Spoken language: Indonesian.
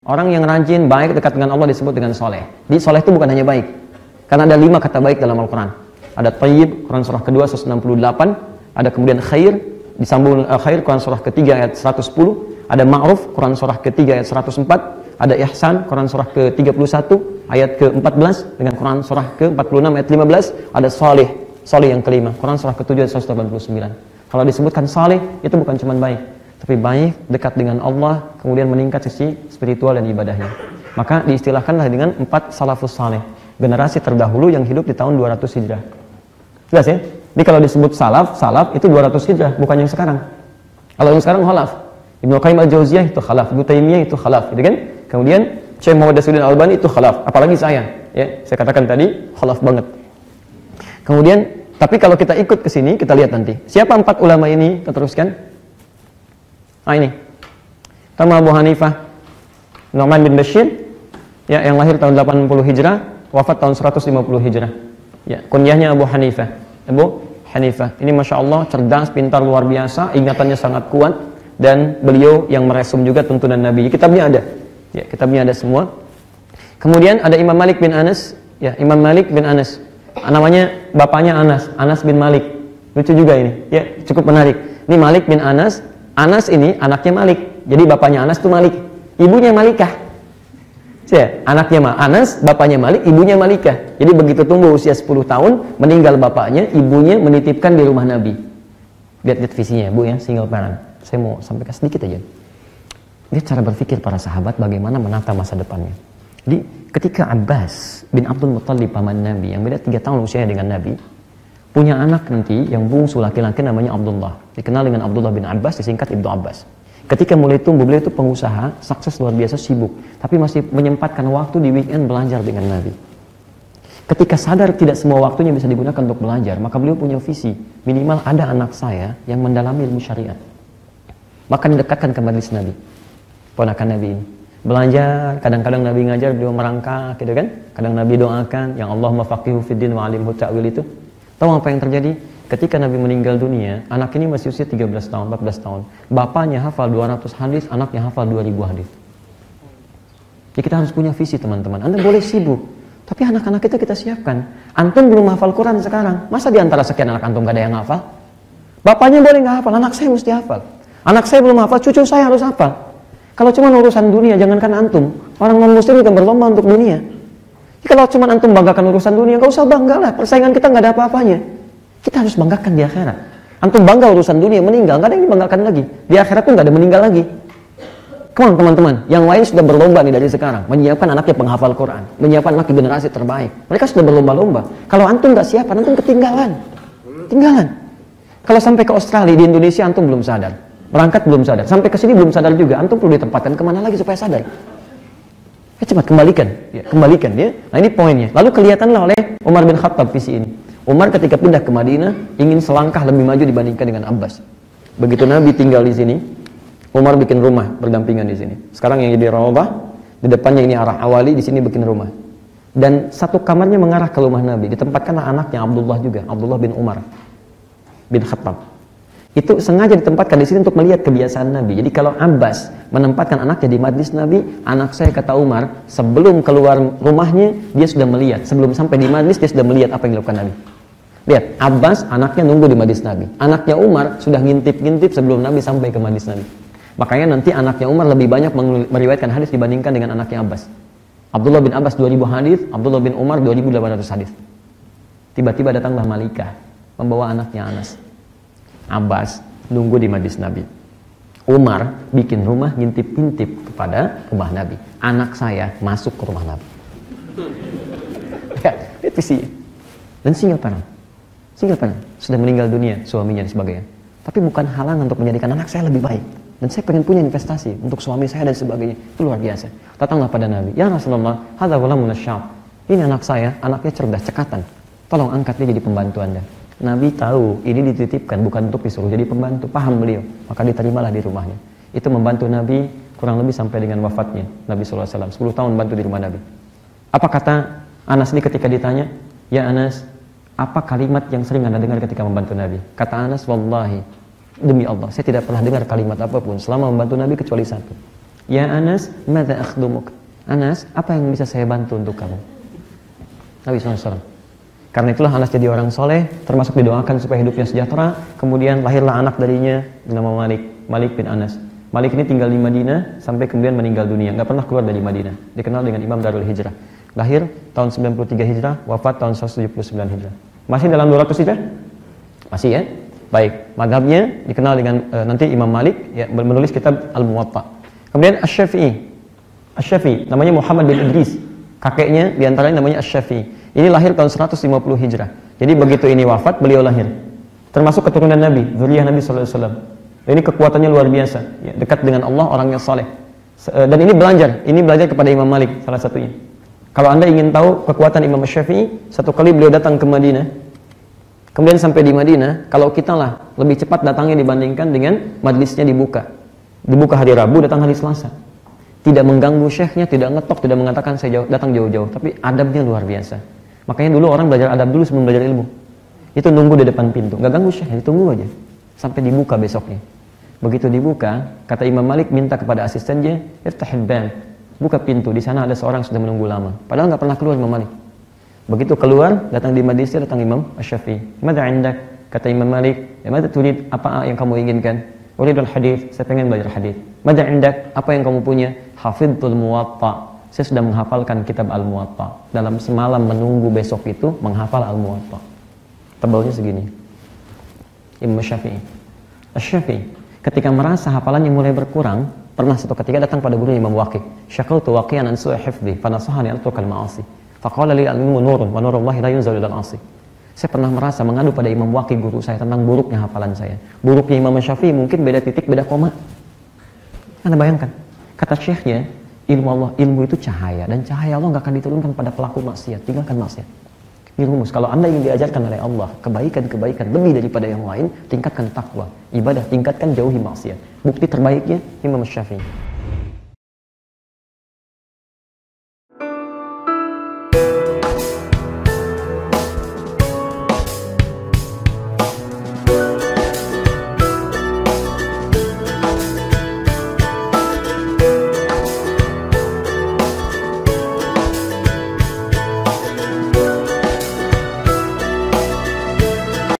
Orang yang rajin, baik, dekat dengan Allah disebut dengan soleh. Di soleh itu bukan hanya baik. Karena ada 5 kata baik dalam Al-Quran. Ada tayyib, Quran surah kedua 168. Ada kemudian khair, disambung khair, Quran surah ketiga ayat 110. Ada ma'ruf, Quran surah ketiga ayat 104. Ada ihsan, Quran surah ke-31 ayat ke-14. Dengan Quran surah ke-46 ayat 15. Ada salih, salih yang kelima, Quran surah ke-7 ayat 189. Kalau disebutkan salih, itu bukan cuma baik, tapi baik, dekat dengan Allah, kemudian meningkat sisi spiritual dan ibadahnya. Maka diistilahkanlah dengan 4 salafus saleh, generasi terdahulu yang hidup di tahun 200 Hijrah. Jelas ya? Jadi kalau disebut salaf itu 200 Hijrah, bukan yang sekarang. Kalau yang sekarang khalaf. Ibnu Qayyim al-Jauziyah itu khalaf, Ibnu Taimiyah itu khalaf, gitu kan? Kemudian Syekh Muhammad Nasiruddin Al-Albani itu khalaf, apalagi saya, ya. Saya katakan tadi khalaf banget. Kemudian, tapi kalau kita ikut ke sini, kita lihat nanti. Siapa 4 ulama ini? Kita teruskan. Ini. Pertama Abu Hanifah, Nu'man bin Bashir, ya, yang lahir tahun 80 Hijrah, wafat tahun 150 Hijrah. Ya, kunyahnya Abu Hanifah. Abu Hanifah. Ini Masya Allah, cerdas, pintar, luar biasa, ingatannya sangat kuat, dan beliau yang meresum juga tuntunan Nabi. Kitabnya ada. Ya, kitabnya ada semua. Kemudian ada Imam Malik bin Anas, ya, Imam Malik bin Anas. Namanya bapaknya Anas, Anas bin Malik. Lucu juga ini. Ya, cukup menarik. Ini Malik bin Anas. Anas ini anaknya Malik. Jadi bapaknya Anas itu Malik. Ibunya Malikah. Ya, anaknya Anas, bapaknya Malik, ibunya Malikah. Jadi begitu tumbuh usia 10 tahun, meninggal bapaknya, ibunya menitipkan di rumah Nabi. Lihat visinya, Bu ya, single parent. Saya mau sampaikan sedikit aja. Dia cara berpikir para sahabat bagaimana menata masa depannya. Jadi ketika Abbas bin Abdul Muttalib paman Nabi yang beda 3 tahun usianya dengan Nabi, punya anak nanti yang bungsu laki-laki namanya Abdullah, dikenal dengan Abdullah bin Abbas, disingkat Ibnu Abbas. Ketika mulai tumbuh, beliau itu pengusaha, sukses luar biasa, sibuk, tapi masih menyempatkan waktu di weekend belajar dengan Nabi. Ketika sadar tidak semua waktunya bisa digunakan untuk belajar, maka beliau punya visi, minimal ada anak saya yang mendalami ilmu syariat. Maka didekatkan ke majelis Nabi, ponakan Nabi ini. Belajar, kadang-kadang Nabi ngajar, beliau merangkak, gitu kan? Kadang Nabi doakan, yang Allahumma faqihu fiddin wa alimhu ta'wil itu. Tahu apa yang terjadi? Ketika Nabi meninggal dunia, anak ini masih usia 13 tahun, 14 tahun. Bapaknya hafal 200 hadis, anaknya hafal 2000 hadis. Jadi kita harus punya visi, teman-teman. Anda boleh sibuk, tapi anak-anak itu kita siapkan. Antum belum hafal Quran sekarang. Masa di antara sekian anak antum gak ada yang hafal? Bapaknya boleh gak hafal, anak saya mesti hafal. Anak saya belum hafal, cucu saya harus hafal. Kalau cuma urusan dunia, jangankan antum. Orang non-muslim juga berlomba untuk dunia. Jadi kalau cuma antum banggakan urusan dunia, gak usah bangga lah. Persaingan kita gak ada apa-apanya. Kita harus banggakan di akhirat. Antum bangga urusan dunia, meninggal, gak ada yang dibanggakan lagi. Di akhirat pun gak ada meninggal lagi. Come on teman-teman, yang lain sudah berlomba nih dari sekarang, menyiapkan anaknya penghafal Quran, menyiapkan anak generasi terbaik. Mereka sudah berlomba-lomba. Kalau antum gak siap, antum ketinggalan. Tinggalan. Kalau sampai ke Australia, di Indonesia antum belum sadar. Berangkat belum sadar. Sampai ke sini belum sadar juga. Antum perlu ditempatkan kemana lagi supaya sadar? Cepat kembalikan. Ya, kembalikan ya. Nah ini poinnya. Lalu kelihatanlah oleh Umar bin Khattab visi ini. Umar ketika pindah ke Madinah ingin selangkah lebih maju dibandingkan dengan Abbas. Begitu Nabi tinggal di sini, Umar bikin rumah berdampingan di sini. Sekarang yang jadi Raudhah, di depannya ini arah Awali, di sini bikin rumah. Dan satu kamarnya mengarah ke rumah Nabi. Ditempatkanlah anaknya Abdullah juga, Abdullah bin Umar bin Khattab. Itu sengaja ditempatkan di sini untuk melihat kebiasaan Nabi. Jadi kalau Abbas menempatkan anaknya di majlis Nabi, anak saya kata Umar, sebelum keluar rumahnya dia sudah melihat. Sebelum sampai di majlis dia sudah melihat apa yang dilakukan Nabi. Lihat, Abbas anaknya nunggu di majlis Nabi. Anaknya Umar sudah ngintip-ngintip sebelum Nabi sampai ke majlis Nabi. Makanya nanti anaknya Umar lebih banyak meriwayatkan hadis dibandingkan dengan anaknya Abbas. Abdullah bin Abbas 2000 hadis, Abdullah bin Umar 2800 hadis. Tiba-tiba datanglah Malikah membawa anaknya Anas. Abbas nunggu di majlis Nabi. Umar bikin rumah ngintip-ngintip kepada rumah Nabi. Anak saya masuk ke rumah Nabi. Ya, itu sih. Dan single parent. Single parent. Sudah meninggal dunia suaminya dan sebagainya. Tapi bukan halangan untuk menjadikan anak saya lebih baik. Dan saya pengen punya investasi untuk suami saya dan sebagainya. Itu luar biasa. Datanglah pada Nabi. Ya Rasulullah, hadza ghulamun asyab. Ini anak saya, anaknya cerdas, cekatan. Tolong angkat dia jadi pembantu Anda. Nabi tahu ini dititipkan bukan untuk disuruh jadi pembantu, paham beliau, maka diterimalah di rumahnya. Itu membantu Nabi kurang lebih sampai dengan wafatnya Nabi SAW, 10 tahun bantu di rumah Nabi. Apa kata Anas ini ketika ditanya, ya Anas, apa kalimat yang sering Anda dengar ketika membantu Nabi? Kata Anas, wallahi, demi Allah, saya tidak pernah dengar kalimat apapun selama membantu Nabi kecuali satu. Ya Anas, madza akhdumuk? Anas, apa yang bisa saya bantu untuk kamu? Nabi SAW. Karena itulah Anas jadi orang soleh, termasuk didoakan supaya hidupnya sejahtera. Kemudian lahirlah anak darinya, bernama Malik bin Anas. Malik ini tinggal di Madinah sampai kemudian meninggal dunia, nggak pernah keluar dari Madinah. Dikenal dengan Imam Darul Hijrah. Lahir tahun 93 Hijrah, wafat tahun 179 Hijrah. Masih dalam 200 Hijrah? Masih ya? Baik, madhabnya dikenal dengan nanti Imam Malik ya, menulis kitab Al-Muwatta. Kemudian Asy-Syafi'i, namanya Muhammad bin Idris. Kakeknya diantaranya namanya Asy-Syafi'i. Ini lahir tahun 150 Hijrah. Jadi begitu ini wafat, beliau lahir. Termasuk keturunan Nabi, zuriyah Nabi SAW. Ini kekuatannya luar biasa. Ya, dekat dengan Allah, orangnya saleh. Dan ini belajar kepada Imam Malik salah satunya. Kalau Anda ingin tahu kekuatan Imam Asy-Syafi'i, satu kali beliau datang ke Madinah. Kemudian sampai di Madinah, kalau kita lah lebih cepat datangnya dibandingkan dengan majlisnya dibuka. Dibuka hari Rabu, datang hari Selasa. Tidak mengganggu syekhnya, tidak ngetok, tidak mengatakan saya datang jauh-jauh. Tapi adabnya luar biasa. Makanya dulu orang belajar adab dulu sebelum belajar ilmu. Itu nunggu di depan pintu, nggak ganggu syekh, ditunggu aja sampai dibuka besoknya. Begitu dibuka, kata Imam Malik minta kepada asistennya, iftahil bab, buka pintu. Di sana ada seorang sudah menunggu lama. Padahal nggak pernah keluar Imam Malik. Begitu keluar, datang di majlisnya, datang Imam Asy-Syafi'i. Madza indak? Kata Imam Malik, ya madza turid? Apa yang kamu inginkan? Uridul hadis, saya pengen belajar hadis. Madza indak? Apa yang kamu punya? Hafidhul Muwatta. Saya sudah menghafalkan kitab Al-Muwatta. Dalam semalam menunggu besok itu menghafal Al-Muwatta. Tebalnya segini. Imam Syafi'i. Asy-Syafi'i ketika merasa hafalannya mulai berkurang, pernah satu ketika datang pada guru Imam Waqi. Syaqautu waqi'an an su'i hifdhi, fa nasahani an atrukal ma'asi. Faqala li al-ilmu nurun wa nurullahi la yunzalu ilal 'asi. Saya pernah merasa mengadu pada Imam Waqi guru saya tentang buruknya hafalan saya. Buruknya Imam Syafi'i mungkin beda titik, beda koma. Anda bayangkan, kata syekhnya, ilmu itu cahaya, dan cahaya Allah nggak akan diturunkan pada pelaku maksiat. Tinggalkan maksiat. Ini rumus. Kalau Anda ingin diajarkan oleh Allah kebaikan-kebaikan lebih daripada yang lain, tingkatkan takwa, ibadah, tingkatkan jauhi maksiat. Bukti terbaiknya Imam Syafi'i.